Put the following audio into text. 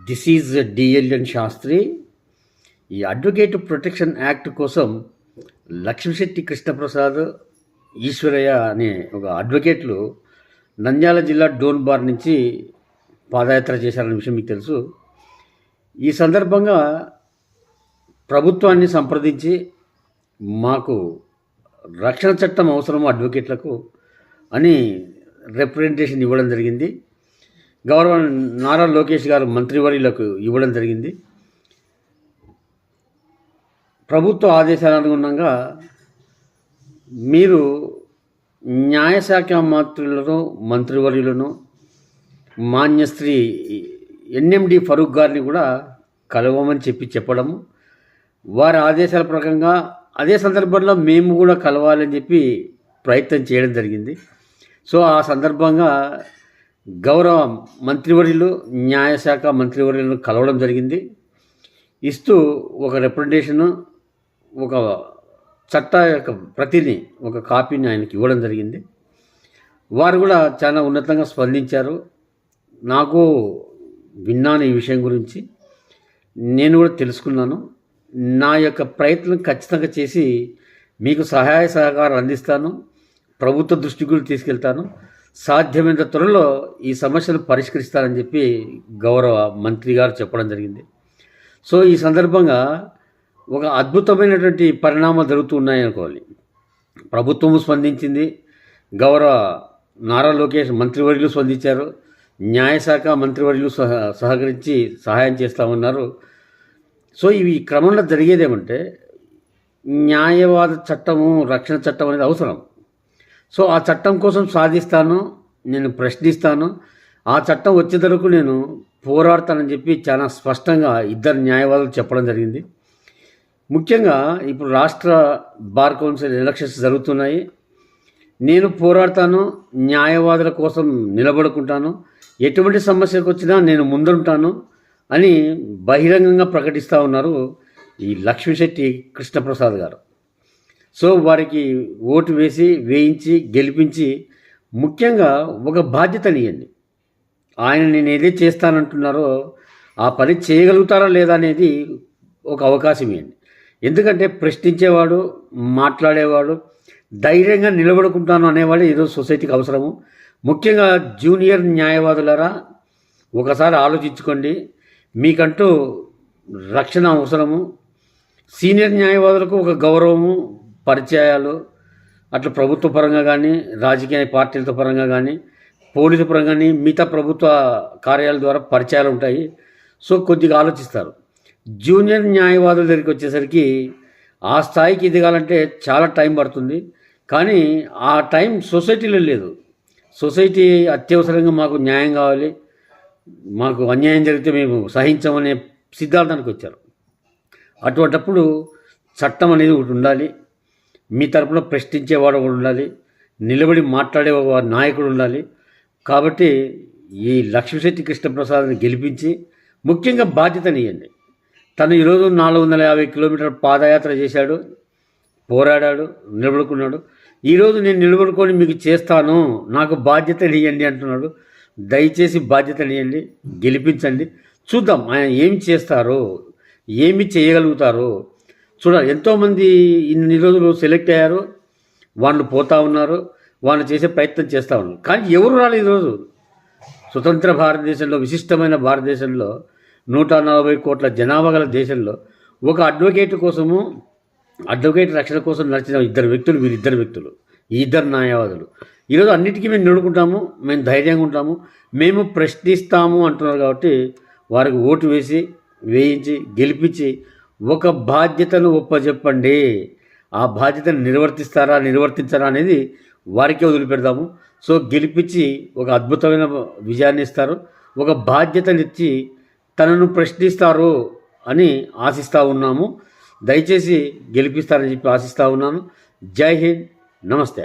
This is డిఎల్ఎన్ Sastry. ఈ advocate protection act కోసం లక్ష్మీశెట్టి కృష్ణప్రసాద్, ఈశ్వరయ్య అనే ఒక అడ్వకేట్లు నంద్యాల జిల్లా డోన్ బార్ నుంచి పాదయాత్ర చేశారనే విషయం మీకు తెలుసు. ఈ సందర్భంగా ప్రభుత్వాన్ని సంప్రదించి మాకు రక్షణ చట్టం అవసరం అడ్వకేట్లకు అని రిప్రజెంటేషన్ ఇవ్వడం జరిగింది. గౌరవ నారా లోకేష్ గారు మంత్రివర్యులకు ఇవ్వడం జరిగింది. ప్రభుత్వ ఆదేశాల అనుగుణంగా మీరు న్యాయశాఖ మంత్రివర్యులను మాన్యశ్రీ ఎన్ఎండి ఫరూక్ గారిని కూడా కలవమని చెప్పడము, వారి ఆదేశాల ప్రకారంగా అదే సందర్భంలో మేము కూడా కలవాలని చెప్పి ప్రయత్నం చేయడం జరిగింది. సో ఆ సందర్భంగా గౌరవ మంత్రివర్యులు న్యాయశాఖ మంత్రివర్యులను కలవడం జరిగింది. ఇస్తూ ఒక రిప్రజెంటేషను, ఒక చట్ట యొక్క ప్రతిని, ఒక కాపీని ఆయనకి ఇవ్వడం జరిగింది. వారు కూడా చాలా ఉన్నతంగా స్పందించారు. నాకు విన్నాను ఈ విషయం గురించి, నేను కూడా తెలుసుకున్నాను. నా యొక్క ప్రయత్నం ఖచ్చితంగా చేసి మీకు సహాయ సహకారం అందిస్తాను, ప్రభుత్వ దృష్టికి కూడా తీసుకెళ్తాను, సాధ్యమైనంత త్వరలో ఈ సమస్యను పరిష్కరిస్తానని చెప్పి గౌరవ మంత్రి గారు చెప్పడం జరిగింది. సో ఈ సందర్భంగా ఒక అద్భుతమైనటువంటి పరిణామాలు జరుగుతున్నాయి అనుకోవాలి. ప్రభుత్వము స్పందించింది, గౌరవ నారా లోకేష్ మంత్రివర్యులు స్పందించారు, న్యాయశాఖ మంత్రివర్యులు సహకరించి సహాయం చేస్తామన్నారు. సో ఇవి క్రమంలో జరిగేదేమంటే న్యాయవాద చట్టము, రక్షణ చట్టం అనేది అవసరం. సో ఆ చట్టం కోసం సాధిస్తాను, నేను ప్రశ్నిస్తాను, ఆ చట్టం వచ్చే వరకు నేను పోరాడతానని చెప్పి చాలా స్పష్టంగా ఇద్దరు న్యాయవాదులు చెప్పడం జరిగింది. ముఖ్యంగా ఇప్పుడు రాష్ట్ర బార్ కౌన్సిల్ ఎలక్షన్స్ జరుగుతున్నాయి. నేను పోరాడతాను, న్యాయవాదుల కోసం నిలబడుకుంటాను, ఎటువంటి సమస్యకు వచ్చినా నేను ముందుంటాను అని బహిరంగంగా ప్రకటిస్తూ ఉన్నారు ఈ లక్ష్మీశెట్టి కృష్ణప్రసాద్ గారు. సో వారికి ఓటు వేయించి గెలిపించి ముఖ్యంగా ఒక బాధ్యతని ఇవ్వండి. ఆయన నేను ఏదే చేస్తానంటున్నారో ఆ పని చేయగలుగుతారా లేదా అనేది ఒక అవకాశం ఇవ్వండి. ఎందుకంటే ప్రశ్నించేవాడు, మాట్లాడేవాడు, ధైర్యంగా నిలబడుకుంటాను అనేవాడు ఈరోజు సొసైటీకి అవసరము. ముఖ్యంగా జూనియర్ న్యాయవాదులారా ఒకసారి ఆలోచించుకోండి. మీకంటూ రక్షణ అవసరము. సీనియర్ న్యాయవాదులకు ఒక గౌరవము, పరిచయాలు, అట్లా ప్రభుత్వ పరంగా కానీ, రాజకీయ పార్టీలతో పరంగా కానీ, పోలీసు పరంగా కానీ, మిగతా ప్రభుత్వ కార్యాలయాల ద్వారా పరిచయాలు ఉంటాయి. సో కొద్దిగా ఆలోచిస్తారు. జూనియర్ న్యాయవాదుల దగ్గరికి వచ్చేసరికి ఆ స్థాయికి ఎదగాలంటే చాలా టైం పడుతుంది. కానీ ఆ టైం సొసైటీలో లేదు. సొసైటీ అత్యవసరంగా మాకు న్యాయం కావాలి, మాకు అన్యాయం జరిగితే మేము సహించమనే సిద్ధాంతానికి వచ్చారు. అటువంటప్పుడు చట్టం అనేది ఒకటి ఉండాలి, మీ తరపున ప్రశ్నించేవాడు ఒకటి ఉండాలి, నిలబడి మాట్లాడే ఒక నాయకుడు ఉండాలి. కాబట్టి ఈ లక్ష్మీశెట్టి కృష్ణప్రసాద్ని గెలిపించి ముఖ్యంగా బాధ్యతని ఇవ్వండి. తను ఈరోజు 450 కిలోమీటర్ల పాదయాత్ర చేశాడు, పోరాడాడు, నిలబడుకున్నాడు. ఈరోజు నేను నిలబడుకొని మీకు చేస్తాను, నాకు బాధ్యతని ఇవ్వండి అంటున్నాడు. దయచేసి బాధ్యతని ఇవ్వండి, గెలిపించండి. చూద్దాం ఆయన ఏమి చేస్తారో, ఏమి చేయగలుగుతారో చూడాలి. ఎంతోమంది ఇన్ని రోజులు సెలెక్ట్ అయ్యారు, వాళ్ళు పోతూ ఉన్నారు, వాళ్ళు చేసే ప్రయత్నం చేస్తూ ఉన్నారు. కానీ ఎవరు రాలేదు ఈరోజు స్వతంత్ర భారతదేశంలో, విశిష్టమైన భారతదేశంలో, 140 కోట్ల జనాభా గల దేశంలో ఒక అడ్వకేట్ కోసము, అడ్వకేట్ రక్షణ కోసం నడిచిన వీరిద్దరు వ్యక్తులు, ఈ ఇద్దరు న్యాయవాదులు ఈరోజు అన్నిటికీ మేము నిలుడుకుంటాము, మేము ధైర్యంగా ఉంటాము, మేము ప్రశ్నిస్తాము అంటున్నారు. కాబట్టి వారికి ఓటు వేయించి గెలిపించి ఒక బాధ్యతను ఒప్పజెప్పండి. ఆ బాధ్యతను నిర్వర్తించారా అనేది వారికే వదిలిపెడదాము. సో గెలిపించి ఒక అద్భుతమైన విజయాన్ని ఇస్తారు, ఒక బాధ్యతనిచ్చి తనను ప్రశ్నిస్తారు అని ఆశిస్తూ ఉన్నాము. దయచేసి గెలిపిస్తారని చెప్పి ఆశిస్తూ ఉన్నాను. జై హింద్, నమస్తే.